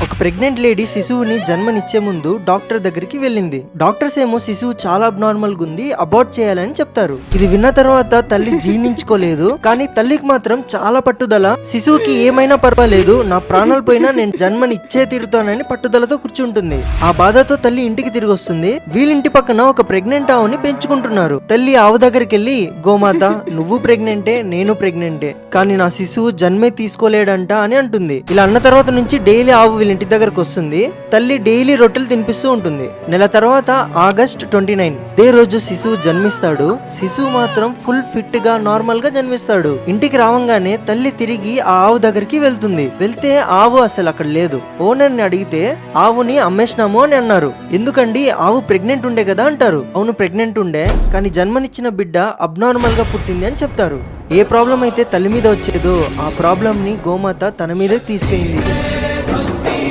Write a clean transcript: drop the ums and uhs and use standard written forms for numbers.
ఒక pregnant lady శిశువుని జన్మనిచ్చే ముందు doctor దగ్గరికి వెళ్ళింది. డాక్టర్స్ ఏమో శిశువు చాలా అబ్నార్మల్ గా ఉంది, అబార్ట్ చేయాలని చెప్తారు. ఇది విన్న తర్వాత తల్లి జీర్ణించుకోలేదు. కానీ తల్లికి మాత్రం చాలా పట్టుదల. శిశువుకి ఏమైనా పర్వాలేదు, నా ప్రాణాలు పోయినా నేను జన్మనిచ్చే తీరుతానని పట్టుదలతో కూర్చుంటుంది. ఆ బాధతో తల్లి ఇంటికి తిరిగి వస్తుంది. వీళ్ళింటి పక్కన ఒక ప్రెగ్నెంట్ ఆవుని పెంచుకుంటున్నారు. తల్లి ఆవు దగ్గరికి వెళ్ళి, గోమాత నువ్వు ప్రెగ్నెంటే, నేను ప్రెగ్నెంటే, కానీ నా శిశువు జన్మే తీసుకోలేడంట అని అంటుంది. ఇలా అన్న తర్వాత నుంచి డైలీ ఆవు ఇంటి దగ్గరకు వస్తుంది. తల్లి డైలీ రొట్టెలు తినిపిస్తూ ఉంటుంది. నెల తర్వాత ఆగస్ట్ 29 దే రోజు శిశువు జన్మిస్తాడు. శిశువు మాత్రం ఫుల్ ఫిట్ గా నార్మల్ గా జన్మిస్తాడు. ఇంటికి రావంగానే తల్లి తిరిగి ఆ ఆవు దగ్గరికి వెళ్తుంది. వెళ్తే ఆవు అసలు అక్కడ లేదు. ఓనర్ ని అడిగితే ఆవుని అమ్మేసినాము అని అన్నారు. ఎందుకండి, ఆవు ప్రెగ్నెంట్ ఉండే కదా అంటారు. అవును ప్రెగ్నెంట్ ఉండే, కానీ జన్మనిచ్చిన బిడ్డ అబ్నార్మల్ గా పుట్టింది అని చెప్తారు. ఏ ప్రాబ్లం అయితే తల్లి మీద వచ్చేదో ఆ ప్రాబ్లం ని గోమాత తన మీదే తీసుకెళ్ళింది.